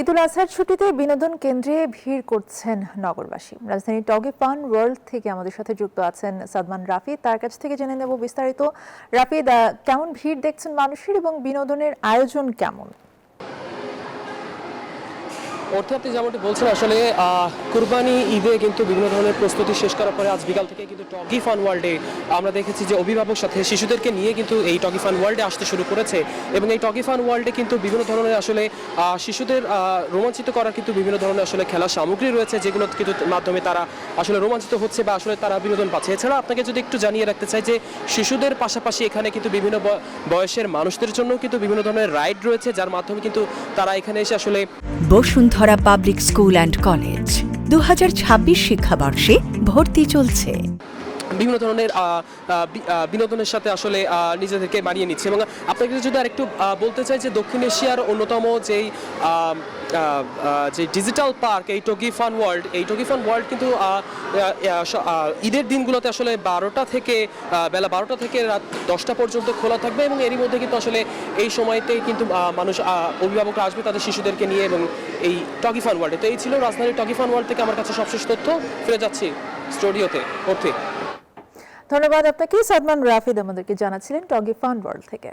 ঈদুল আজহার ছুটিতে বিনোদন কেন্দ্রে ভিড় করছেন নগরবাসী। রাজধানীর টগি ফান ওয়ার্ল্ড থেকে আমাদের সাথে যুক্ত আছেন সাদমান রাফি, তার কাছ থেকে জেনে নেব বিস্তারিত। রাফি, কেমন ভিড় দেখছেন মানুষের এবং বিনোদনের আয়োজন কেমন? অর্থে আপনি যেমনটি বলছেন, আসলে কুরবানি ঈদে কিন্তু বিভিন্ন ধরনের প্রস্তুতি শেষ করার পরে আজ বিকাল থেকে কিন্তু টগি ফান ওয়ার্ল্ডে আমরা দেখেছি যে অভিভাবক সাথে শিশুদেরকে নিয়ে কিন্তু এই টগি ফান ওয়ার্ল্ডে আসতে শুরু করেছে। এবং এই টগি ফান ওয়ার্ল্ডে কিন্তু বিভিন্ন ধরনের আসলে শিশুদের রোমাঞ্চিত করার কিন্তু বিভিন্ন ধরনের আসলে খেলার সামগ্রী রয়েছে, যেগুলো কিন্তু মাধ্যমে তারা আসলে রোমাঞ্চিত হচ্ছে বা আসলে তারা বিনোদন পাচ্ছে। এছাড়া আপনাকে যদি একটু জানিয়ে রাখতে চাই যে শিশুদের পাশাপাশি এখানে কিন্তু বিভিন্ন বয়সের মানুষদের জন্য কিন্তু বিভিন্ন ধরনের রাইড রয়েছে, যার মাধ্যমে কিন্তু তারা এখানে এসে আসলে Bashundhara public school and college 2026 শিক্ষাবর্ষে ভর্তি চলছে। বিভিন্ন ধরনের বিনোদনের সাথে আসলে নিজেদেরকে মানিয়ে নিচ্ছে। এবং আপনাকে যদি আরেকটু বলতে চাই যে দক্ষিণ এশিয়ার অন্যতম যে ডিজিটাল পার্ক এই টগি ফান ওয়ার্ল্ড কিন্তু ঈদের দিনগুলোতে আসলে বেলা 12টা থেকে রাত 10টা পর্যন্ত খোলা থাকবে। এবং এরই মধ্যে কিন্তু আসলে এই সময়তে কিন্তু মানুষ অভিভাবকরা আসবে তাদের শিশুদেরকে নিয়ে এবং এই টগি ফান ওয়ার্ল্ডে। তো এই ছিল রাজধানীর টগি ফান ওয়ার্ল্ড থেকে আমার কাছে সবশেষ তথ্য। ফিরে যাচ্ছি স্টুডিওতে। ধন্যবাদ আপনাকে। সাদমান রাফিদ আমাদেরকে জানাচ্ছিলেন টগি ফান ওয়ার্ল্ড থেকে।